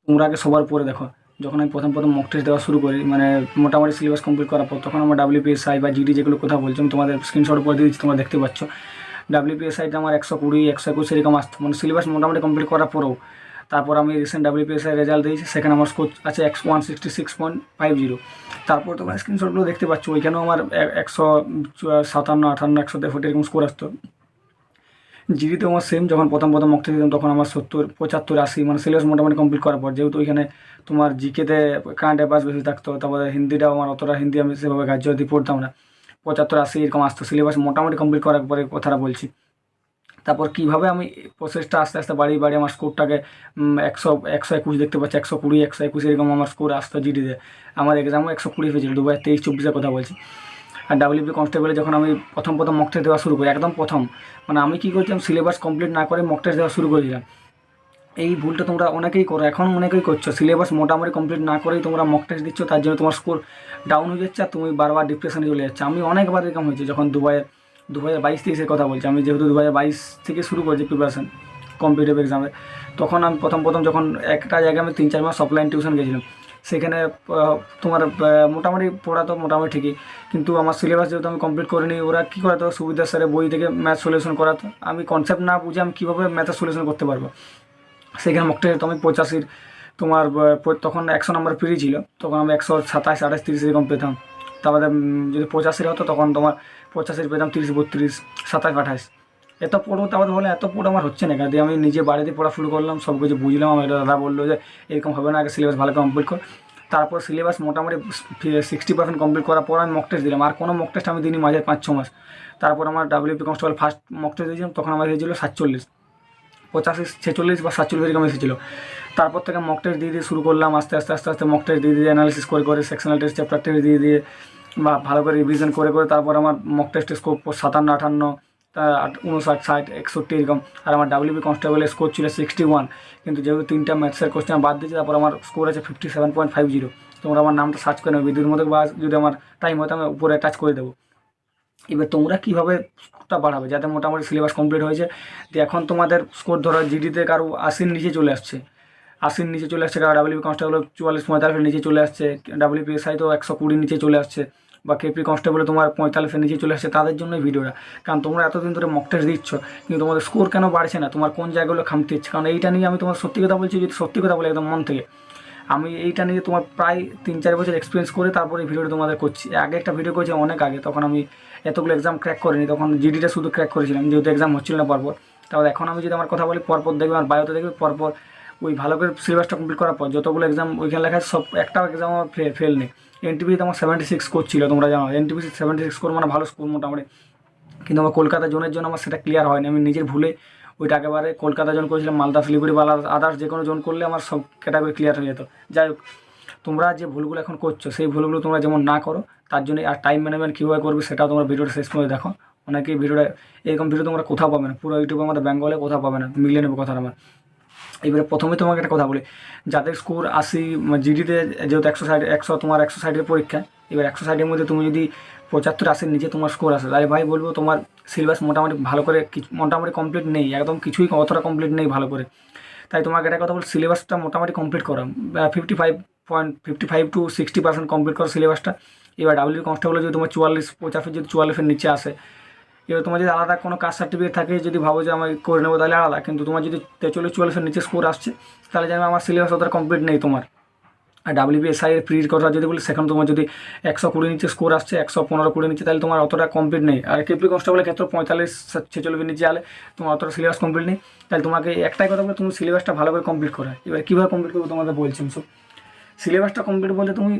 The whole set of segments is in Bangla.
তোমরা আগে সবার পরে দেখো, যখন আমি প্রথম প্রথম মক টেস্ট দেওয়া শুরু করি, মানে মোটামুটি সিলেবাস কমপ্লিট করার পর, তখন আমার ডাব্লিউপিএসআই বা জিডি যেগুলো কথা বলছি আমি তোমাদের স্ক্রিনশট করে দিয়েছি, তোমরা দেখতে পাচ্ছ। ডাব্লিউপিএসআইটা আমার 120, 121 এরকম আসতো, মানে সিলেবাস মোটামুটি কমপ্লিট করার পরেও। তারপর আমি রিসেন্ট ডাব্লিউপিএসআই রেজাল্ট দিয়েছি, সেখানে আমার স্কোর আছে 166.50। তারপর তোমার স্ক্রিনশটগুলো দেখতে পাচ্ছ, ওইখানেও আমার 157, 58, 143 এরকম স্কোর আসতো। জিডিতে আমার সেম, যখন প্রথম প্রথম মক টেস্ট দিতাম তখন আমার 70, 75, 80, মানে সিলেবাস মোটামুটি কমপ্লিট করার পর, যেহেতু ওইখানে তোমার জিকেতে কারেন্ট অ্যাফেয়ার্স বেশি থাকতো, তারপরে হিন্দিটাও আমার অতটা হিন্দি আমি সেভাবে গ্রাহ্য দিয়ে পড়তাম না, 75, 80 এরকম আসতো সিলেবাস মোটামুটি কমপ্লিট করার পরে কথাটা বলছি। তারপর কীভাবে আমি প্রসেসটা আস্তে আস্তে বাড়িয়ে বাড়িয়ে আমার স্কোরটাকে 121 দেখতে পাচ্ছি, 120, 121 এরকম আমার স্কোর আসতো জিডিতে। আমার এক্সামও 120 হয়েছিল 2023-24 কথা বলছি। আর ডাব্লিউপি কনস্টেবলে যখন আমি প্রথম প্রথম মক টেস্ট দেওয়া শুরু করি, একদম প্রথম, মানে আমি কী করছিলাম, সিলেবাস কমপ্লিট না করে মক টেস্ট দেওয়া শুরু করেছিলাম। এই ভুলটা তোমরা অনেকেই করো, এখন অনেকেই করছো, সিলেবাস মোটামুটি কমপ্লিট না করেই তোমরা মক টেস্ট দিচ্ছ, তার জন্য তোমার স্কোর ডাউন হয়ে যাচ্ছে আর তুমি বারবার ডিপ্রেশনে চলে যাচ্ছে। আমি অনেকবার এরকম হয়েছে, যখন 2022-23-এর কথা বলছি, আমি যেহেতু 2022 থেকে শুরু করেছি প্রিপারেশান কম্পিটিটিভ এক্সামে, তখন আমি প্রথম প্রথম যখন একটা জায়গায় আমি 3-4 মাস অফলাইন টিউশন গেছিলাম, সেখানে তোমার মোটামুটি পড়াতো মোটামুটি ঠিকই, কিন্তু আমার সিলেবাস যেহেতু আমি কমপ্লিট করিনি, ওরা কী করাতো, সুবিধার স্যারে বই থেকে ম্যাথ সলিউশন করাতো, আমি কনসেপ্ট না বুঝে আমি কীভাবে ম্যাথের সলিউশন করতে পারবো। সেখানে মক টেস্টে তো আমি 85, তোমার তখন 100 নাম্বার ফ্রি ছিল, তখন আমি 127, 28, 30 এরকম পেতাম। তারপরে যদি 85 হতো তখন তোমার 85 পেতাম 30, 32, 27, 28। এত পড়ো, তারপরে বলে এত পড়ো আমার হচ্ছে না, কারণ আমি নিজে বাড়িতে পড়া শুরু করলাম, সব কিছু বুঝলাম। আমার দাদা বললো যে এরকম হবে না, আগে সিলেবাস ভালো কমপ্লিট কর। তারপর সিলেবাস মোটামুটি 60% কমপ্লিট করার পর আমি মক টেস্ট দিলাম, আর কোনো মক টেস্ট আমি দিইনি মাঝে 5-6 মাস। তারপর আমার WP constable first mock test দিয়েছিলাম, তখন আমার হয়েছিল 47, 85, 46 বা 47 এরকম এসেছিলো। তারপর থেকে মক টেস্ট দিয়ে দিয়ে শুরু করলাম, আস্তে আস্তে আস্তে আস্তে মক টেস্ট দিয়ে দিয়ে অ্যানালিসিস করে করে, সেকশনাল টেস্ট, চ্যাপ্টার টেস্ট দিয়ে দিয়ে, বা ভালো করে রিভিশন করে করে, তারপর আমার মক টেস্টের স্কোর 57, 58, 59, 60, 61 এরকম। আর আমার ডাব্লিউবি কনস্টেবলের স্কোর ছিল 61, কিন্তু যেহেতু 3টা ম্যাথসের কোশ্চেন বাদ দিয়েছি, তারপর আমার স্কোর আছে 57.50। তোমরা আমার নামটা সার্চ করে নেবে বিদ্যুৎ মধ্যে, বা যদি আমার টাইম হতো আমি উপরে টাচ করে দেবো। এবার তোমরা কীভাবে স্কোরটা বাড়াবে, যাতে মোটামুটি সিলেবাস কমপ্লিট হয়েছে, দিয়ে এখন তোমাদের স্কোর ধরো জিডিতে কারো 80-র নিচে চলে আসছে, 80-র নিচে চলে আসছে, কারো ডাব্লিউপি কনস্টেবল 44-45-এর নিচে চলে আসছে, ডাব্লিউপিএসআই তো 120 নিচে চলে আসছে, বা কেপি কনস্টেবলে তোমার 45-এর নিচে চলে আসছে, তাদের জন্যই ভিডিওটা। কারণ তোমরা এতদিন ধরে মক টেস্ট দিচ্ছ, কিন্তু তোমাদের স্কোর কেন বাড়ছে না, তোমার কোন জায়গাগুলো খামতি হচ্ছে? কারণ এইটা নিয়ে আমি তোমার সত্যি কথা বলছি, যদি সত্যি কথা বলি একদম মন থেকে, আমি এইটা নিয়ে তোমার প্রায় 3-4 বছর এক্সপিরিয়েন্স করে তারপরে এই ভিডিওটা তোমাদের করছি। আগে একটা ভিডিও করেছি অনেক আগে, তখন আমি এতগুলো এক্সাম ক্র্যাক করিনি, তখন জিডিটা শুধু ক্র্যাক করেছিলাম, যেহেতু এক্সাম হচ্ছিল না পরপর। তারপর এখন আমি যদি আমার কথা বলি, পরপর দেখবে আমার বায়োতে দেখবে পরপর ওই ভালো করে সিলেবাসটা কমপ্লিট করার পর যতগুলো এক্সাম ওইখানে লেখা আছে, সব একটাও এক্সাম আমার ফেল নেই। এনটিপিতে আমার 76 স্কোর ছিল, তোমরা জানো এনটিপিসি 76 স্কোর মানে ভালো স্কোর মোটামুটি, কিন্তু আমার কলকাতা জোনের জন্য আমার সেটা ক্লিয়ার হয়নি, আমি নিজের ভুলে ওইটা একেবারে কলকাতা জোন করেছিলাম, মালদা শিলিগুড়ি বা আদার্স যে কোনো জোন করলে আমার সব ক্যাটাগরি ক্লিয়ার হয়ে যেত। যাই হোক, তোমরা যে ভুলগুলো এখন করছো, সেই ভুলগুলো তোমরা যেমন না করো, তার জন্য আর টাইম ম্যানেজমেন্ট কীভাবে করবে সেটাও তোমরা ভিডিওটা শেষ করে দেখো। অনেকেই ভিডিওটা, এরকম ভিডিও তোমরা কোথাও পাবে না, পুরো ইউটিউবে আমাদের বেঙ্গলে কোথাও পাবে না, মিলিয়ে নেবে কথাটা আমার। এবারে প্রথমে তোমাকে একটা কথা বলি, যাদের স্কোর 80, জিডিতে যেহেতু 160, তোমার 160-এর পরীক্ষা, এবার 160-এর মধ্যে তুমি যদি 75, 80-র নিচে তোমার স্কোর আসে, তাহলে ভাই বলবো তোমার সিলেবাস মোটামুটি ভালো করে মোটামুটি কমপ্লিট নেই, একদম কিছুই অতটা কমপ্লিট নেই ভালো করে। তাই তোমাকে একটা কথা বল, সিলেবাসটা মোটামুটি কমপ্লিট করো, 55 to 60% কমপ্লিট করো সিলেবাসটা। এবার ডাব্লিউ কনস্টেবলে যদি তোমার 44, 45 যদি 44-এর নিচে আসে, এবার তোমার যদি আলাদা কোনো কাস্ট সার্টিফিকেট থাকে, যদি ভাবো যে আমি করে নেবো তাহলে আলাদা, কিন্তু তোমার যদি 43, 44-এর নিচে স্কোর আসছে, তাহলে জানবে আমার সিলেবাস অতটা কমপ্লিট নেই তোমার। আর ডাব্লিউবিএসআই এর প্রির কথা যদি বলি, সেখানে তোমার যদি 120 নিচে স্কোর আসছে, 115, 20 নিচে, তাহলে তোমার অতটা কমপ্লিট নেই। আর কেপি কনস্টেবলের ক্ষেত্রে 45, 46 নিচে আলে তোমার অতটা সিলেবাস কমপ্লিট নেই। তাহলে তোমাকে একটাই কথা বলে, তুমি সিলেবাসটা ভালো করে কমপ্লিট করো। এবার কীভাবে কমপ্লিট করবো তোমাদের বলছি। সব সিলেবাসটা কমপ্লিট বলতে তুমি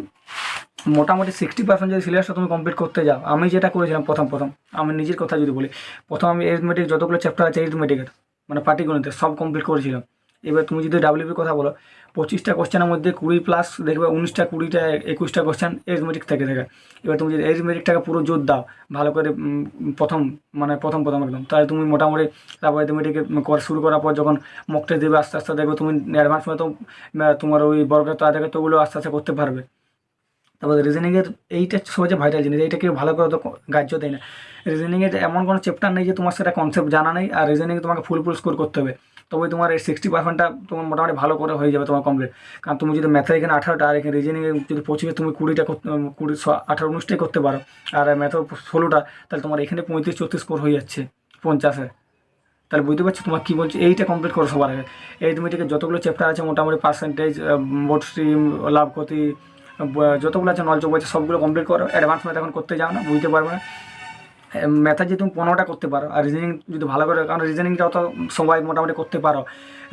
মোটামুটি 60% যদি সিলেবাসটা তুমি কমপ্লিট করতে যাও, আমি যেটা করেছিলাম প্রথম আমি নিজের কথা যদি বলি, প্রথম আমি এরিথমেটিক যতগুলো চ্যাপ্টার আছে এরিথমেটিকের, মানে পাটিগণিতের সব কমপ্লিট করেছিলাম। এবার তুমি যদি ডাব্লিউপির কথা বলো, 25টা কোশ্চেনের মধ্যে 20+ দেখবে 19টা, 20টা, 21টা কোশ্চেন এরিথমেটিক থেকে। এবার তুমি যদি এরিথমেটিকটাকে পুরো জোর দাও ভালো করে, প্রথম একদম, তাহলে তুমি মোটামুটি তারপর এরিথমেটিকে শুরু করার পর যখন মক টেস্ট দেবে, আস্তে আস্তে দেখবে তুমি অ্যাডভান্স মতো তোমার ওই বর্গের তোগুলো আস্তে আস্তে করতে পারবে। তারপরে রিজনিংয়ের এইটা সবচেয়ে ভাইটাল জিনিস, এইটা কেউ ভালো করে তো গ্রাহ্য দেয় না। রিজনিংয়ের এমন কোনো চ্যাপ্টার নেই যে তোমার সেটা কনসেপ্ট জানা নেই, আর রিজনিংয়ে তোমাকে ফুল স্কোর করতে হবে। তবে তোমার এই 60%টা তোমার মোটামুটি ভালো করে হয়ে যাবে তোমার কমপ্লিট। কারণ তুমি যদি ম্যাথে এখানে 18টা আর এখানে রিজনিংয়ে যদি 25 তুমি 20টা করতে 18-19টাই করতে পারো, আর ম্যাথেও 16টা, তাহলে তোমার এখানে 35-34 স্কোর হয়ে যাচ্ছে 50-এ। তাহলে বুঝতে পারছো তোমার কী বলছি, এইটা কমপ্লিট করো সবার আগে। এই তুমি থেকে যতগুলো চ্যাপ্টার আছে মোটামুটি পার্সেন্টেজ, বোর্ড স্ট্রিম, লাভ ক্ষতি, যতগুলো আছে নলযোগ আছে সবগুলো কমপ্লিট করো। অ্যাডভান্স ম্যাথ এখন করতে যাও না, বুঝতে পারবে না। ম্যাথে যদি তুমি 15টা করতে পারো, আর রিজনিং যদি ভালো করে, কারণ রিজনিংটা অত সবাই মোটামুটি করতে পারো।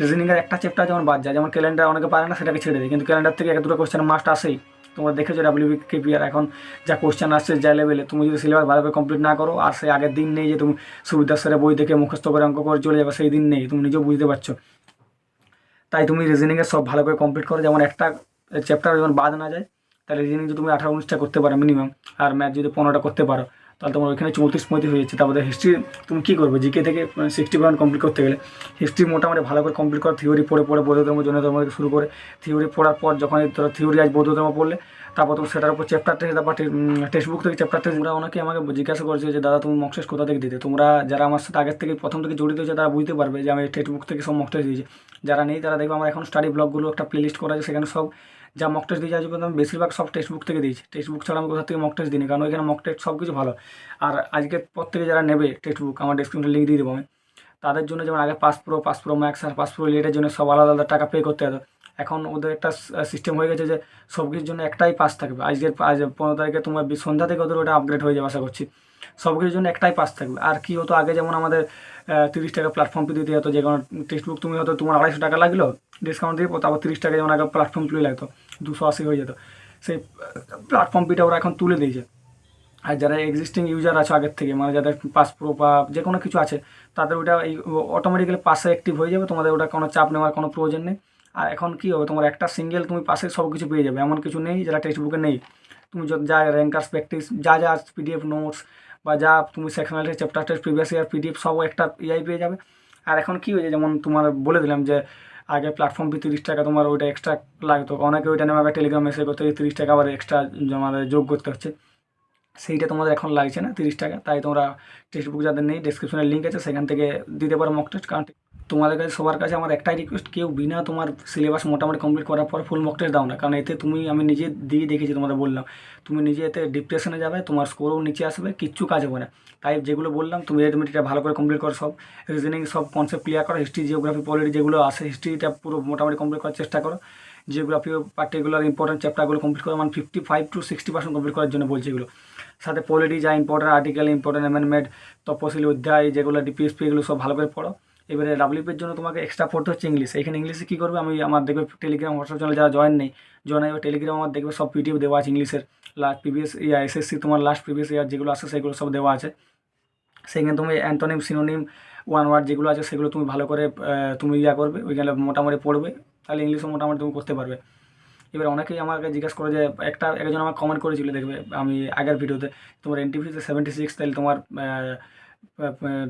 রিজনিংয়ের একটা চ্যাপ্টার যেমন বাদ যায়, যেমন ক্যালেন্ডার অনেকে পারে না, সেটাকে ছেড়ে দেয়, কিন্তু ক্যালেন্ডার থেকে 1-2 কোশ্চেন মাস্ট আসেই। তোমরা দেখেছো WBKPR এখন যা কোশ্চেন আসছে যা লেভেলে, তুমি যদি সিলেবাস ভালোভাবে কমপ্লিট না করো, আর সেই আগের দিন নেই যে তুমি সুবিধার সেরে বই দেখে মুখস্থ করে অঙ্ক করে চলে যাবে, সেই দিন নেই, তুমি নিজেও বুঝতে পারছো। তাই তুমি রিজনিংয়ের সব ভালো করে কমপ্লিট করো, যেমন একটা চ্যাপ্টার যেমন বাদ না যায়। তাহলে রিজনিং যদি তুমি 18-19টা করতে পারো মিনিমাম, আর ম্যাথ যদি 15টা করতে পারো, তাহলে তোমার ওইখানে 34-35 হয়ে যাচ্ছে। তারপরে হিস্ট্রি তুমি কী করবে, জিকে থেকে 60% কমপ্লিট করতে গেলে হিস্ট্রি মোটামুটি ভালো করে কমপ্লিট করো। থিওরি পড়ে পড়ে বৌদ্ধ ধর্ম জৈন ধর্ম থেকে শুরু করে থিওরি পড়ার পর যখন তোরা থিওরি আজ বৌদ্ধ ধর্ম পড়লে, তারপর তুমি সেটার উপর চ্যাপ্টার টেস্ট, তারপর টেক্সট বুক থেকে চ্যাপ্টার টেস্ট। তোমরা অনেকে আমাকে জিজ্ঞাসা করছে যে দাদা তুমি মক টেস্ট কোথা থেকে দিতে। তোমরা যারা আমার সাথে আগের থেকে প্রথম থেকে জড়িত হয়েছে তারা বুঝতে পারবে যে আমি টেক্সট বুক থেকে সব মক টেস্ট দিয়েছি। যারা নেই তারা দেখবে আমার এখন স্টাডি ব্লগগুলো একটা প্লেলিস্ট করা আছে, সেখানে সব যা মক টেস্ট দিয়েছি আজ পর্যন্ত আমি বেশিরভাগ সব টেক্সট বুক থেকে দিয়েছি। টেক্সট বুক ছাড়া আমি কোথা থেকে মক টেস্ট দিইনি, কারণ ওইখানে মক টেস্ট সব কিছু ভালো। আর আজকের পর থেকে যারা নেবে টেক্সট বুক, আমার ডেসক্রিপশনে লিঙ্ক দিয়ে দেবো আমি, তাদের জন্য যেমন আগে পাস প্রো ম্যাক্স আর পাস প্রো এলিটের জন্য সব আলাদা আলাদা টাকা পে করতে হতো। এখন ওদের একটা সিস্টেম হয়ে গেছে যে সব কিছুর জন্য একটাই পাস থাকবে। আজ 15 তারিখে তোমার সন্ধ্যা থেকে ওদের ওটা আপগ্রেড হয়ে যাবে আশা করছি। সব কিছুর জন্য একটাই পাস থাকবে। আর কি হতো আগে, যেমন আমাদের 30 টাকা প্ল্যাটফর্ম ফি দিতে হতো, যে কোনো টেক্সট বুক তুমি হয়তো তোমার 250 টাকা লাগলো ডিসকাউন্ট দিয়ে, তারপর 30 টাকা যেমন আগে প্ল্যাটফর্ম ফি লাগতো 280 হয়ে যেত। সেই প্ল্যাটফর্ম ফিটা ওরা এখন তুলে দিয়েছে। আর যারা এক্সিস্টিং ইউজার আছে আগের থেকে, মানে যাদের পাস প্রো বা যে কোনো কিছু আছে, তাদের ওটা এই অটোমেটিক্যালি পাসে অ্যাক্টিভ হয়ে যাবে, তোমাদের ওটা কোনো চাপ নেওয়ার কোনো প্রয়োজন নেই। আর এখন কী হবে, তোমার একটা সিঙ্গেল তুমি পাসে সব কিছু পেয়ে যাবে, এমন কিছু নেই যেটা টেক্সট বুকে নেই। তুমি যা র্যাঙ্কার্স প্র্যাকটিস যা যা পিডিএফ নোটস বা যা তুমি sectional chapter test previous year PDF সব একটা ইয়াই পেয়ে যাবে। আর এখন কী হয়েছে, যেমন তোমার বলে দিলাম যে আগে প্ল্যাটফর্ম ফি 30 টাকা, তোমার ওইটা এক্সট্রা লাগতো, অনেকে ওইটা নেওয়া টেলিগ্রাম মেসেজ করতে 30 টাকা আবার এক্সট্রা আমাদের যোগ করতে হচ্ছে। সেইটা তোমাদের এখন লাগছে না 30 টাকা। তাই তোমরা টেক্সট বুক যাদের নেই, ডেসক্রিপশনে লিঙ্ক আছে, সেখান থেকে দিতে পারো মক টেস্ট। কারণ তোমাদের কাছে সবার কাছে আমার একটাই রিকোয়েস্ট, কেউ বিনা তোমার সিলেবাস মোটামুটি কমপ্লিট করার পর ফুল মক টেস্ট দাও না। কারণ এতে আমি নিজে দিয়ে দেখেছি, তোমাদের বললাম, তুমি নিজে এতে ডিপ্রেশনে যাবে, তোমার স্কোরও নিচে আসবে, কিচ্ছু কাজ হবে না। তাই যেগুলো বললাম তুমি এটা ভালো করে কমপ্লিট করো, সব রিজনিং সব কনসেপ্ট ক্লিয়ার করো, হিস্ট্রি জিওগ্রাফি পলিটি যেগুলো আছে হিস্ট্রিটা পুরো মোটামুটি কমপ্লিট করার চেষ্টা করো। জিওগ্রাফিও পার্টিকুলার ইম্পর্টেন্ট চ্যাপ্টারগুলো কমপ্লিট করো, মানে 55-60% কমপ্লিট করার জন্য বলছি এগুলো। সাথে পলিটি যা ইম্পর্টেন্ট আর্টিকেল, ইম্পর্টেন্ট অ্যামেন্ডমেন্ট, তপশিলি অধ্যায় যেগুলো ডিপিএসপি, এগুলো সব ভালো করে পড়ো। এবারে ডাব্লিউপির জন্য তোমাকে এক্সট্রা পড়তে হচ্ছে ইংলিশ। এখানে ইংলিশে কী করবে, আমি আমার দেখবে টেলিগ্রাম হোয়াটসঅ্যাপ চ্যানেল যারা জয়েন হবে টেলিগ্রাম, আমার দেখবে সব পিডিএফ দেওয়া আছে ইংলিশের। লাস্ট প্রিভিয়াস ইয়ার এসএসসি তোমার লাস্ট প্রিভিয়াস ইয়ার যেগুলো আছে সেগুলো সব দেওয়া আছে। সেখানে তুমি অ্যান্টোনিম, সিনোনিম, ওয়ান ওয়ার্ড যেগুলো আছে সেগুলো তুমি ভালো করে তুমি করবে, ওইখানে মোটামুটি পড়বে, তাহলে ইংলিশও মোটামুটি তুমি করতে পারবে। এবার অনেকেই আমাকে জিজ্ঞাসা করে যে একজন আমার কমেন্ট করেছিল, দেখবে আমি আগের ভিডিওতে, তোমার এনটিপিতে 76, তাহলে তোমার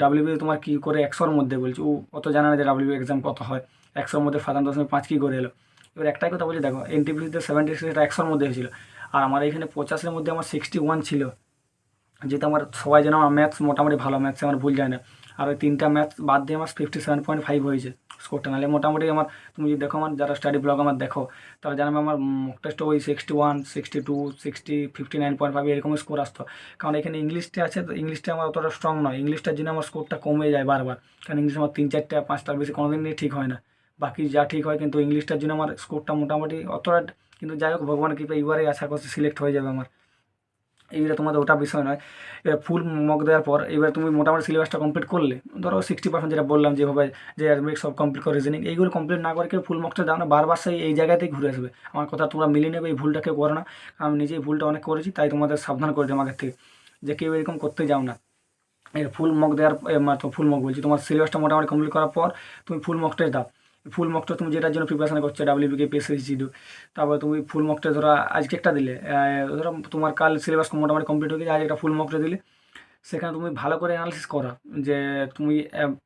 ডাব্লিউবি তোমার কী করে 100-র মধ্যে বলছি। ও অত জানা না যে ডাব্লিউবি এক্সাম কত হয়, 100-র মধ্যে 57.5 কী করে এলো। এবার একটাই কথা বলছি, দেখো এনটিপিতে 76 এটা 100-র মধ্যে হয়েছিল, আর আমার এখানে 50-এর মধ্যে আমার 61 ছিল। যেহেতু আমার সবাই যেন আমার ম্যাথস মোটামুটি ভালো, ম্যাথসে আমার ভুল যায় না। আর ওই 3টা ম্যাথস বাদ দিয়ে আমার 57.5 হয়েছে স্কোরটা। নাহলে মোটামুটি আমার, তুমি যদি দেখো আমার যারা স্টাডি ব্লগ আমার দেখো, তারা জানাবে আমার মক টেস্টে ওই 61, 62, 60, 59.5 এরকম স্কোর আসতো। কারণ এখানে ইংলিশটা আছে, তো ইংলিশটা আমার অতটা স্ট্রং নয়, ইংলিশটার জন্য আমার স্কোরটা কমে যায় বারবার। কারণ ইংলিশ আমার 3-4টা 5টার বেশি কোনো দিনই ঠিক হয় না, বাকি যা ঠিক হয়, কিন্তু ইংলিশটার জন্য আমার স্কোরটা মোটামুটি অতটা। কিন্তু যাই হোক, ভগবানের কৃপায় এবারে আশা করছি সিলেক্ট হয়ে যাবে আমার। এইটা তোমাদের ওটা বিষয় নয়। এবার ফুল মক দেওয়ার পর এবার তুমি মোটামুটি সিলেবাসটা কমপ্লিট করলে, ধরো 60% যেটা বললাম যেভাবে, যে অ্যাডমিট সব কমপ্লিট করে রিজনিং, এইগুলো কমপ্লিট না করে কেউ ফুল মকটা দাও না, বারবার সেই এই জায়গাতেই ঘুরে আসবে। আমার কথা তোমরা মিলিয়ে নেবে, এই ভুলটা কেউ করো না। আমি নিজেই ভুলটা অনেক করেছি, তাই তোমাদের সাবধান করে দিলাম আগের থেকে, যে কেউ এরকম করতে যাও না। এর ফুল মক দেওয়ার ফুল মক বলছি, তোমার সিলেবাসটা মোটামুটি কমপ্লিট করার পর তুমি ফুল মক টেস্ট দাও। ফুল মক টেস্ট তুমি যেটার জন্য প্রিপারেশন করছো, ডাব্লিউবিকে, পিএসসি, তারপরে তুমি ফুল মক টেস্ট ধরো আজকে একটা দিলে, ধরো তোমার কাল সিলেবাস মোটামুটি কমপ্লিট হয়ে গেছে, আজ একটা ফুল মক টেস্ট দিলে, সেখানে তুমি ভালো করে অ্যানালিসিস করো। যে তুমি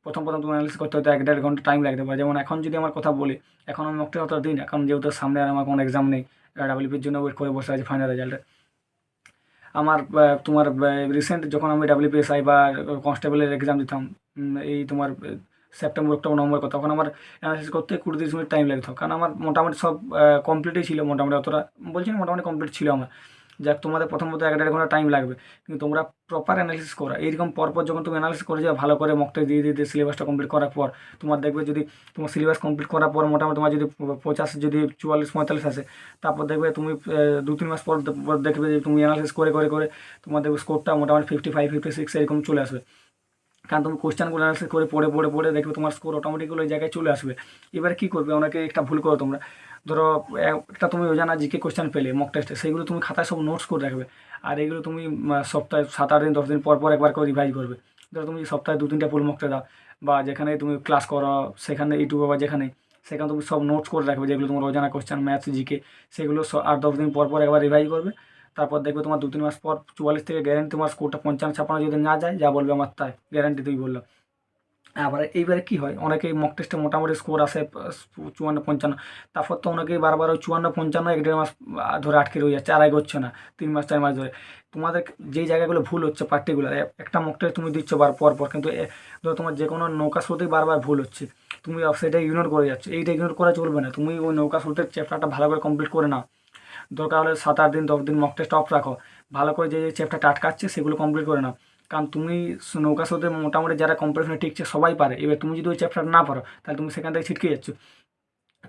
প্রথম তুমি অ্যানালিসিস করতে হয়তো 1-1.5 ঘন্টা টাইম লাগতে পারে। যেমন এখন যদি আমার কথা বলি, এখন আমি মক টেস্ট অতটা দিই না, কারণ যেহেতু সামনে আর আমার কোনো এক্সাম নেই, ডাব্লিউপির জন্য ওয়েট করে বসে আছে ফাইনাল রেজাল্টে। আমার তোমার রিসেন্ট যখন আমি ডাব্লিউপিএসআই বা কনস্টেবলের এক্সাম দিতাম, এই তোমার সেপ্টেম্বর অক্টোবর নভেম্বর কথা, তখন আমার অ্যানালিসিস করতে 20-30 মিনিট টাইম লাগতো, কারণ আমার মোটামুটি সব কমপ্লিটই ছিল, মোটামুটি অতটা বলছি না, মোটামুটি কমপ্লিট ছিল আমার। যাক, তোমাদের প্রথমত 1-1.5 ঘন্টা টাইম লাগবে, কিন্তু তোমরা প্রপার অ্যানালিসিস করো। এইরকম পরপর যখন তুমি অ্যানালিসিস করে যাও ভালো করে মক টেস্ট দিয়ে দিয়ে দিয়ে সিলেবাসটা কমপ্লিট করার পর, তোমার দেখবে যদি তোমার সিলেবাস কমপ্লিট করার পর মোটামুটি তোমার যদি 50, যদি 44-45 আসে, তারপর দেখবে তুমি 2-3 মাস পর পর দেখবে যে তুমি অ্যানালিসিস করে করে করে তোমার দেখবে স্কোরটা মোটামুটি 55-56 এরকম চলে আসবে। কারণ তুমি কোশ্চেনগুলো অ্যানালিসিস করে পড়ে পড়ে পড়ে দেখবে তোমার স্কোর অটোমেটিক্যালি ওই জায়গায় চলে আসবে। এবারে কী করবে, অনেকে একটা ভুল করো তোমরা, ধরো একটা তুমি অজানা জিকে কোশ্চেন পেলে মক টেস্টে, সেইগুলো তুমি খাতায় সব নোটস করে রাখবে, আর এইগুলো তুমি সপ্তাহে 7-8 দিন 10 দিন পর পর একবার করে রিভাইজ করবে। ধরো তুমি সপ্তাহে 2-3টা ফুল মক টেস্ট দাও, বা যেখানে তুমি ক্লাস করো সেখানে ইউটিউবে বা যেখানে, সেখানে তুমি সব নোটস করে রাখবে যেগুলো তোমার অজানা কোশ্চেন ম্যাথস জিকে, সেগুলো 8-10 দিন পর পর একবার রিভাইজ করবে। তারপর দেখবে তোমার 2-3 মাস পর 44 থেকে গ্যারেন্টি তোমার স্কোরটা 55-56 যদি না যায়, যা বলবে আমার তাই গ্যারান্টি তুই বললাম। আবার এইবারে কী হয়, অনেকেই মক টেস্টে মোটামুটি স্কোর আসে 54-55, তারপর তো অনেকেই বারবার ওই 54-55 1-1.5 মাস ধরে আটকে রয়ে যাচ্ছে, আর এগোচ্ছে না 3 মাস 4 মাস ধরে। তোমাদের যেই জায়গাগুলো ভুল হচ্ছে পার্টিকুলার, একটা মক টেস্ট তুমি দিচ্ছ পর পর, কিন্তু ধরো তোমার যে কোনো নৌকা স্রোতেই বারবার ভুল হচ্ছে, তুমি সেটা ইগনোর করে যাচ্ছ, এইটা ইগনোর করা চলবে না। তুমি ওই নৌকা স্রোতের চ্যাপ্টারটা ভালো করে কমপ্লিট করে নাও, দরকার হলে 7-8 দিন 10 দিন মক টেস্ট অফ রাখো, ভালো করে যে যে চ্যাপ্টারটা আটকাচ্ছে সেগুলো কমপ্লিট করে নাও। কারণ তুমি নৌকা স্রোতে মোটামুটি যারা কম্পিটিশনে টিকছে সবাই পারে, এবার তুমি যদি ওই চ্যাপ্টার না পারো তাহলে তুমি সেখান থেকে ছিটকে যাচ্ছ।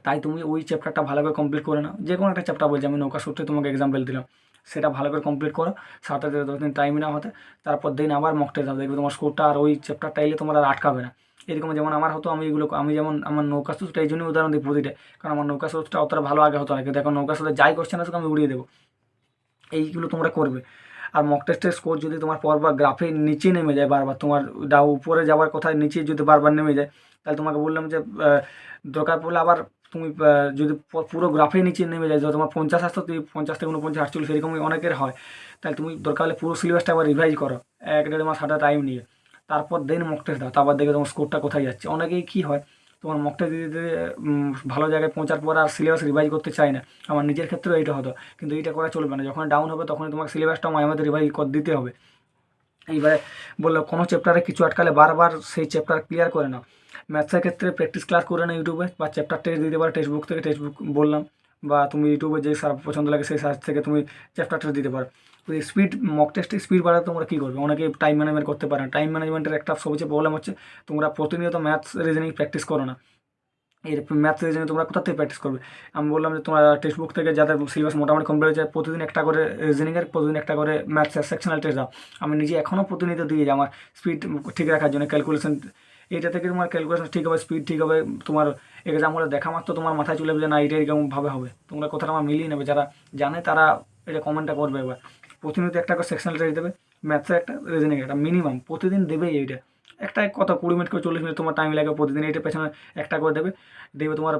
তাই তুমি ওই চ্যাপ্টারটা ভালো করে কমপ্লিট করে নাও, যে কোনো একটা চ্যাপ্টার বলছি, আমি নৌকা স্রোতে তোমাকে এক্সাম্পল দিলাম, সেটা ভালো করে কমপ্লিট করো, 7 থেকে 10 দিন টাইম নাও হতে, তারপর দিন আবার মক টেস্ট দাও, দেখবে তোমার স্কোরটা আর ওই চ্যাপ্টারটা এলে তোমার আর আটকাবে না। এরকম যেমন আমার হতো, আমি যেমন আমার নৌকা স্রোতটা এই জন্যই উদাহরণ দিই প্রতিটা, কারণ আমার নৌকা স্রোতটা অতটা ভালো আগে হতো না, কিন্তু এখন নৌকা স্রোতে যাই কোশ্চেন আসুক আমি উড়িয়ে দেবো। এইগুলো তোমরা করবে। আর মক টেস্টের স্কোর যদি তোমার পরবার গ্রাফে নিচে নেমে যায় বারবার, তোমার উপরে যাওয়ার কথা নিচে যদি বারবার নেমে যায়, তাহলে তোমাকে বললাম যে দরকার পড়লে আবার তুমি যদি পুরো গ্রাফে নিচে নেমে যায়, যদি তোমার 50 আসতো, তুই 50 থেকে 49 48 এরকমই অনেকের হয়, তাহলে তুমি দরকার হলে পুরো সিলেবাসটা আবার রিভাইজ করো 1-1.5 মাস হাতে টাইম নিয়ে, তারপর দেন মক টেস্ট দাও, তারপর দেখবে তোমার স্কোরটা কোথায় যাচ্ছে। অনেকেই কী হয়, তোমার মক টেস্ট দিতে দিতে ভালো জায়গায় পৌঁছার পর আর সিলেবাস রিভাইজ করতে চায় না। আমার নিজের ক্ষেত্রেও এইটা হতো, কিন্তু এইটা করা চলবে না। যখন ডাউন হবে তখনই তোমাকে সিলেবাসটা মাঝে মধ্যে রিভাইজ করে দিতে হবে। এইবারে বললো কোনো চ্যাপ্টারে কিছু আটকালে বারবার সেই চ্যাপ্টার ক্লিয়ার করে নাও। ম্যাথসের ক্ষেত্রে প্র্যাকটিস ক্লাস করে নাও ইউটিউবে, বা চ্যাপ্টার টেস্ট দিতে পারো টেক্সট বুক থেকে, টেক্সট বুক বললাম, বা তুমি ইউটিউবে যে স্যার পছন্দ লাগে সেই স্যার থেকে তুমি চ্যাপ্টার টেস্ট দিতে পারো। তো স্পিড, মক টেস্টের স্পিড বাড়াতে তোমরা কী করবে, অনেকে টাইম ম্যানেজমেন্ট করতে পারে না। টাইম ম্যানেজমেন্টের একটা সবচেয়ে প্রবলেম হচ্ছে তোমরা প্রতিনিয়ত ম্যাথস রিজনিং প্র্যাকটিস করো না। এর ম্যাথ রিজনিং তোমরা কোথা থেকে প্র্যাকটিস করবে? আমি বললাম যে তোমরা টেক্সট বুক থেকে যাদের সিলেবাস মোটামুটি কমপ্লিট হয়ে যায়, প্রতিদিন একটা করে রিজনিংয়ের, প্রতিদিন একটা করে ম্যাথসের সেকশনাল টেস্ট দাও। আমি নিজে এখনও প্রতিনিয়ত দিয়ে যাই আমার স্পিড ঠিক রাখার জন্য, ক্যালকুলেশন, এইটা থেকে তোমার ক্যালকুলেশন ঠিক হবে, স্পিড ঠিক হবে, তোমার এক্সাম হলে দেখা মাত্র তোমার মাথায় চলে যাবে যে না এটা এরকমভাবে হবে। তোমরা কথাটা আমার মিলিয়ে নেবে, যারা জানে তারা এটা কমেন্টটা করবে। এবার প্রতিনিয়ত একটা করে সেকশনাল টেস্ট দেবে, ম্যাথসের একটা, রিজনিং একটা, মিনিমাম প্রতিদিন দেবেই এইটা। একটা কত 20 মিনিট করে 40 মিনিট তোমার টাইম লাগে প্রতিদিন, এইটা পেছনে একটা করে দেবে, দেখবে তোমার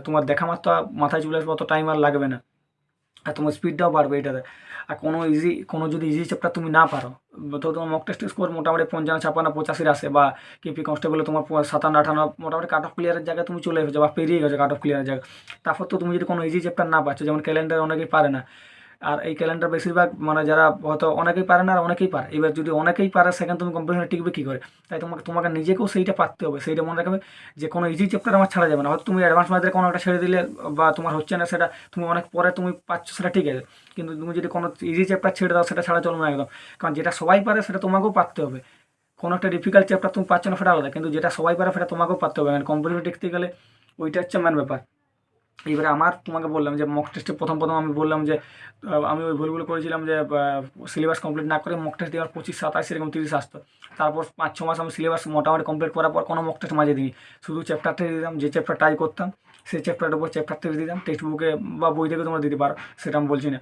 তোমার দেখা মাত্র মাথায় চলে আসবে, অত টাইম আর লাগবে না, আর তোমার স্পিডটাও বাড়বে এটাতে। আর কোনো যদি ইজি চ্যাপ্টার তুমি না পারো, তো তোমার মক টেস্ট স্কোর মোটামুটি 55-56 আসে, বা কেপি কনস্টেবলে তোমার 57-58 মোটামুটি কাট অফ ক্লিয়ারের জায়গায় তুমি চলে এসেছো বা পেরিয়ে গেছো কাট অফ ক্লিয়ারের জায়গায়। তারপর তো তুমি যদি কোনো ইজি চ্যাপ্টার না পাচ্ছ, যেমন ক্যালেন্ডার অনেকেই পারে না, আর এই ক্যালেন্ডার বেশিরভাগ মানে যারা হয়তো অনেকেই পারে না আর অনেকেই পারে, এবার যদি অনেকেই পারে সেখানে তুমি কম্পিটিশনে টিকবে কী করে? তাই তোমাকে নিজেকেও সেইটা পারতে হবে, সেইটা মনে রাখবে যে কোনো ইজি চ্যাপ্টার আমার ছাড়া যাবে না। হয়তো তুমি অ্যাডভান্স ম্যাথের কোনো একটা ছেড়ে দিলে, বা তোমার হচ্ছে না সেটা, তুমি অনেক পরে তুমি পাচ্ছ সেটা ঠিক আছে, কিন্তু তুমি যদি কোনো ইজি চ্যাপ্টার ছেড়ে দাও সেটা ছাড়া চলবে না একদম। কারণ যেটা সবাই পারে সেটা তোমাকেও পারতে হবে। কোনো একটা ডিফিকাল্ট চ্যাপ্টার তুমি পাচ্ছ না সেটা আলাদা, কিন্তু যেটা সবাই পারে সেটা তোমাকেও পারতে হবে, মানে কম্পিটিশনে টিকতে গেলে ওইটা হচ্ছে মেন ব্যাপার। এবারে আমার তোমাকে বললাম যে মক টেস্টে প্রথম আমি বললাম যে আমি ওই ভুলগুলো করেছিলাম, যে সিলেবাস কমপ্লিট না করে মক টেস্ট দেওয়ার 25-27 এরকম 30 আসতো। তারপর 5-6 মাস আমি সিলেবাস মোটামুটি কমপ্লিট করার পর কোনো মক টেস্ট মাঝে দিই, শুধু চ্যাপ্টার টেস্ট দিতাম, যে চ্যাপ্টার ট্রাই করতাম সেই চ্যাপ্টারের উপর চ্যাপ্টার টেস্ট দিতাম, টেক্সট বুকে বা বই থেকে তোমরা দিতে পারো, সেটা আমি বলছি না।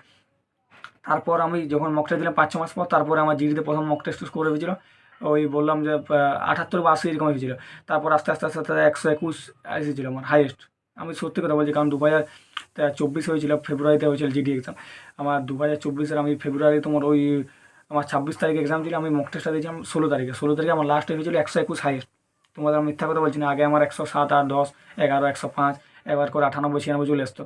তারপর আমি যখন মক টেস্ট দিলাম 5-6 মাস পর, তারপরে আমার জিডিতে প্রথম মক টেস্ট স্কোর হয়েছিল ওই বললাম যে 78 বা 80 এরকম হয়েছিল। তারপর আস্তে আস্তে আস্তে আস্তে 121 এসেছিলো আমার হাইয়েস্ট। আমি সত্যি কথা বলছি, কারণ 2024 হয়েছিল, ফেব্রুয়ারিতে হয়েছিল জিডি এক্সাম আমার। 2024-এর আমি ফেব্রুয়ারি তোমার ওই আমার 26 তারিখে এক্সাম ছিল, আমি মক টেস্টটা দিয়েছিলাম 16 তারিখে আমার লাস্ট হয়েছিল 121 হাইয়েস্ট। তোমাদের আমি মিথ্যা কথা বলছি না, আগে আমার 107, 8, 10, 11, 105, একবার করে 98, 96 চলে আসতো।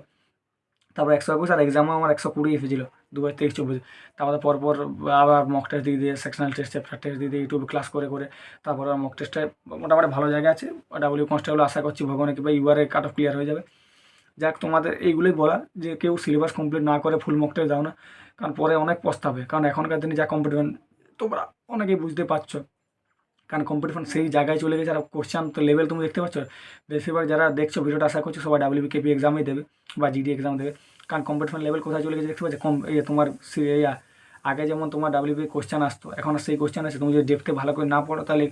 তারপর 121 আর এক্সামও আমার 120 এসেছিল 2023-24। তারপরে পরপর আবার মক টেস্ট দিয়ে দিয়ে সেকশনাল টেস্ট চ্যাপ্টার টেস্ট দিয়ে দিয়ে ইউটিউবে ক্লাস করে করে তারপর আর মক টেস্টে মোটামুটি ভালো জায়গা আছে। ডাব্লিউ কনস্টেবল আশা করছি ভগবানের কৃপায় ইউআরে কাট অফ ক্লিয়ার হয়ে যাবে। যাক, তোমাদের এইগুলোই বলা যে কেউ সিলেবাস কমপ্লিট না করে ফুল মক টেস্ট দাও না, কারণ পরে অনেক পস্তাবে। কারণ এখনকার দিনে যা কম্পিটিশন তোমরা অনেকেই বুঝতে পারছো, কারণ কম্পিটিশন সেই জায়গায় চলে গেছে। আর কোশ্চেন তো লেভেল তুমি দেখতে পাচ্ছ, বেশিরভাগ যারা দেখছো ভিডিওটা আশা করছো সবাই ডাব্লিউবিকেপি এক্সামই দেবে বা জিডি এক্সাম দেবে। কারণ কম্পিটিশন লেভেল কোথায় চলে গেছে দেখতে পাচ্ছ। তোমার আগে যেমন তোমার ডাব্লিউবি কোশ্চেন আসতো, এখন আর সেই কোশ্চেন আসে। তুমি যদি ডেপথে ভালো করে না পড়ো তাহলে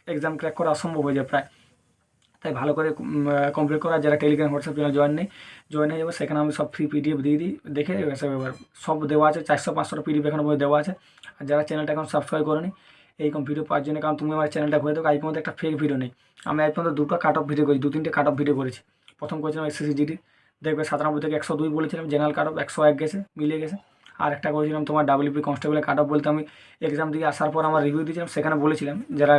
এক্সাম ক্র্যাক করা অসম্ভব হয়ে যায় প্রায়। তাই ভালো করে কমপ্লিট করা। যারা টেলিগ্রাম হোয়াটসঅ্যাপ চ্যানেল জয়েন হয়ে যাবে, সেখানে আমি সব ফ্রি পিডিএফ দিয়ে দিই, দেখে এসব এবার সব দেওয়া আছে। 400-500 পিডিএফ এখন বই দেওয়া আছে। আর যারা চ্যানেলটা এখন সাবস্ক্রাইব করেনি এইরকম ভিডিও পাওয়ার জন্য, কারণ তুমি আমার চ্যানেলটা ঘুরে দেখো, আজ পর্যন্ত একটা ফেক ভিডিও নেই। আমি আজ পর্যন্ত 2টা কাট অফ ভিডিও করেছি, 2-3টে কাট অফ ভিডিও করেছি। প্রথম করেছিলাম এসএসসি জিডি, দেখবে 97 থেকে 102 বলেছিলাম, জেনারেল কাট অফ 101 গেছে, মিলিয়ে গেছে। আর একটা করেছিলাম তোমার ডাব্লিউপি কনস্টেবলের কাট অফ বলতে আমি এক্সাম দিয়ে আসার পর আমার রিভিউ দিয়েছিলাম, সেখানে বলেছিলাম যারা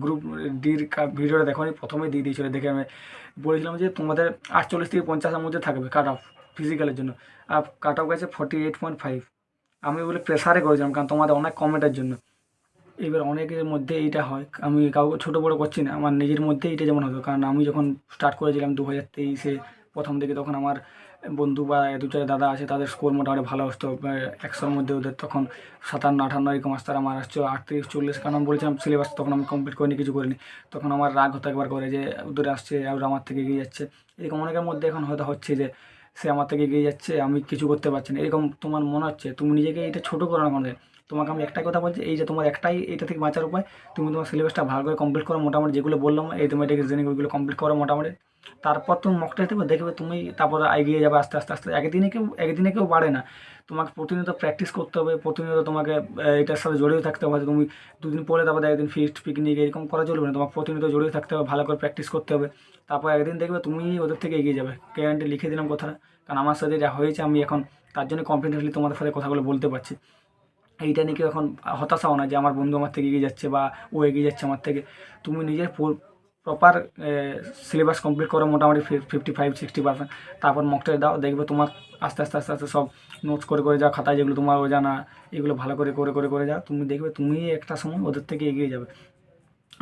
গ্রুপ ডির ভিডিওটা দেখো প্রথমেই দিয়ে দিয়েছিল, দেখে আমি বলেছিলাম যে তোমাদের 48 থেকে 50-এর মধ্যে থাকবে কাট অফ ফিজিক্যালের জন্য। আর কাট অফ গেছে 48.5। আমি বলে প্রেসারে করেছিলাম, কারণ তোমাদের অনেক কমেন্টের জন্য। এবার অনেকের মধ্যে এইটা হয়, আমি কাউকে ছোটো বড়ো করছি না, আমার নিজের মধ্যে এইটা যেমন হতো। কারণ আমি যখন স্টার্ট করেছিলাম 2023-এ প্রথম দিকে, তখন আমার বন্ধু বা 2-4 দাদা আছে, তাদের স্কোর মোটামুটি ভালো আসতো 100-র মধ্যে। ওদের তখন 57-58 এরকম আসতো, আর আমার আসছে 38-40। কারণ আমি বলেছিলাম সিলেবাস তখন আমি কমপ্লিট করিনি, কিছু করিনি। তখন আমার রাগ হতো একবার করে যে ওদের আসছে আর আমার থেকে এগিয়ে যাচ্ছে। এরকম অনেকের মধ্যে এখন হয়তো হচ্ছে যে সে আমার থেকে এগিয়ে যাচ্ছে, আমি কিছু করতে পারছি না, এরকম তোমার মনে হচ্ছে। তুমি নিজেকে এটা ছোটো করো না কোনো। তোমাকে আমি একটাই কথা বলছি, এই যে তোমার একটাই এটা থেকে বাঁচার উপায়, তুমি তোমার সিলেবাসটা ভালো করে কমপ্লিট করো। মোটামুটি যেগুলো বললাম অ্যারিথমেটিক রিজনিং ওইগুলো কমপ্লিট করো মোটামুটি। তারপর তুমি মক টেস্ট দেবে, দেখবে তুমি তারপর এগিয়ে যাবে আস্তে আস্তে আস্তে। একদিনে কেউ বাড়ে না। তোমাকে প্রতিনিয়ত প্র্যাকটিস করতে হবে, প্রতিনিয়ত তোমাকে এটার সাথে জড়িয়ে থাকতে হবে। তুমি 2 দিন পরে তারপর একদিন ফিস্ট পিকনিক এরকম করা চলবে না। তোমাকে প্রতিনিয়ত জড়িয়ে থাকতে হবে, ভালো করে প্র্যাকটিস করতে হবে। তারপর একদিন দেখবে তুমি ওদের থেকে এগিয়ে যাবে, গ্যারান্টি লিখে দিলাম কথাটা। কারণ আমার সাথে যা হয়েছে, আমি এখন তার জন্য কনফিডেন্টলি তোমাদের সাথে কথাগুলো বলতে পারছি। এইটা নিয়ে কেউ এখন হতাশা হও না যে আমার বন্ধু আমার থেকে এগিয়ে যাচ্ছে বা ও এগিয়ে যাচ্ছে আমার থেকে। তুমি নিজের প্রপার সিলেবাস কমপ্লিট করো মোটামুটি 55-60%। তারপর মক টেস্ট দাও, দেখবে তোমার আস্তে আস্তে আস্তে আস্তে সব নোটস করে করে যাও খাতায়, যেগুলো তোমার অজানা এগুলো ভালো করে করে করে করে যাও। তুমি দেখবে তুমি একটা সময় ওদের থেকে এগিয়ে যাবে।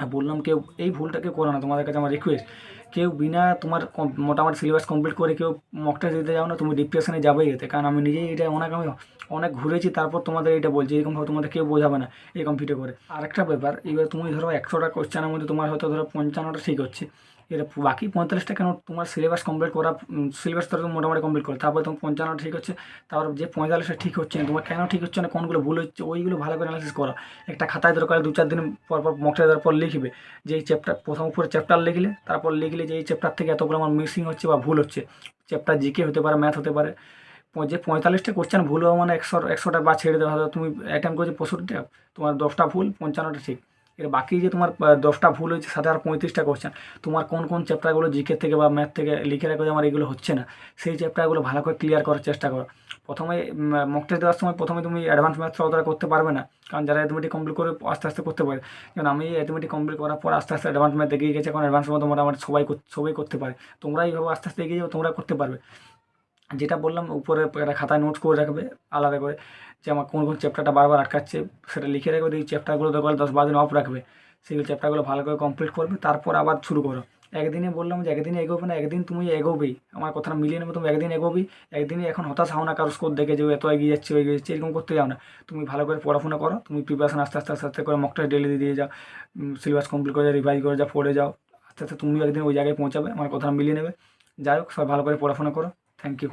আর বললাম কেউ এই ভুলটা কেউ করো না, তোমাদের কাছে আমার রিকোয়েস্ট। কেউ বিনা তোমার মোটামুটি সিলেবাস কমপ্লিট করে কেউ মক টেস্ট দিতে যাও না, তুমি ডিপ্রেশনে যাবেই এতে। কারণ আমি নিজেই এটা আমি অনেক ঘুরেছি, তারপর তোমাদের এটা বলছি। এরকমভাবে তোমাদের কেউ বোঝাবে না এরকম ভিডিও করে। আরেকটা ব্যাপার, এবার তুমি ধরো 100টা কোশ্চেনের মধ্যে তোমার হয়তো ধরো 55টা ঠিক হচ্ছে, এটা বাকি 45টা কেন তোমার সিলেবাস কমপ্লিট করা, সিলেবাস ধরো মোটামুটি কমপ্লিট করো, তারপরে তোমার 55টা ঠিক হচ্ছে। তারপর যে 45টা ঠিক হচ্ছে না, তোমার কেন ঠিক হচ্ছে না, কোনগুলো ভুল হচ্ছে, ওইগুলো ভালো করে অ্যানালাইসিস করো। একটা খাতায় দরকার 2-4 দিন পর পর মক টেস্ট দেওয়ার পর লিখবে যে এই চ্যাপ্টার প্রথম উপরে চ্যাপ্টার লিখলে, তারপর লিখলে যে এই চ্যাপ্টার থেকে এতগুলো আমার মিসিং হচ্ছে বা ভুল হচ্ছে। চ্যাপ্টার জিকে হতে পারে, ম্যাথ হতে পারে। যে 45টা কোশ্চেন ভুল হওয়া মানে 100টা বা ছেড়ে দেওয়া। হয়তো তুমি অ্যাটেম্প করেছো 65টা, তোমার 10টা ভুল, 55টা ঠিক। এর বাকি যে তোমার 10টা ভুল হয়েছে, সাথে আর 35টা কোশ্চেন, তোমার কোন কোন চ্যাপ্টারগুলো জিকে থেকে বা ম্যাথ থেকে লিখে রাখো যে আমার এগুলো হচ্ছে না, সেই চ্যাপ্টারগুলো ভালো করে ক্লিয়ার করার চেষ্টা করো। প্রথমে মক টেস্ট দেওয়ার সময় প্রথমে তুমি অ্যাডভান্স ম্যাথ অতটা করতে পারবে না, কারণ যারা অ্যাথমেটিক কমপ্লিট করে আস্তে আস্তে করতে পারে। যেমন আমি অ্যাথমেটিক কমপ্লিট করার পর আস্তে আস্তে অ্যাডভান্স ম্যাথ এগিয়ে গেছে, এখন অ্যাডভান্স মতো মোটামুটি সবাই করতে পারে। তোমরা এইভাবে আস্তে আস্তে এগিয়ে যাও, তোমরা করতে পারবে। যেটা বললাম উপরে একটা খাতায় নোট করে রাখবে আলাদা করে, যে আমার কোন কোন চ্যাপ্টারটা বারবার আটকাচ্ছে সেটা লিখে রাখবে। এই চ্যাপ্টারগুলো দরকার 10-12 দিন অফ রাখবে, সেগুলো চ্যাপ্টারগুলো ভালো করে কমপ্লিট করবে, তারপর আবার শুরু করো। একদিনে বললাম যে একদিনে এগোবে না, একদিন তুমি এগোবেই। আমার কথাটা মিলিয়ে নেবে, তুমি একদিন এগোবেই। একদিনে এখন হতাশ হও না কারো স্কোর দেখে যে ও এত এগিয়ে যাচ্ছে, এগিয়ে যাচ্ছে, এরকম করতে যাও না। তুমি ভালো করে পড়াশোনা করো, তুমি প্রিপারেশন আস্তে আস্তে আস্তে আস্তে করে মক টেস্ট ডেলি দিয়ে যাও, সিলেবাস কমপ্লিট করে যাও, রিভাইজ করে যাও, পড়ে যাও। আস্তে আস্তে তুমিও একদিন ওই জায়গায় পৌঁছাবে, আমার কথাটা মিলিয়ে নেবে। যাই হোক, সবাই ভালো করে পড়াশোনা করো। Thank you.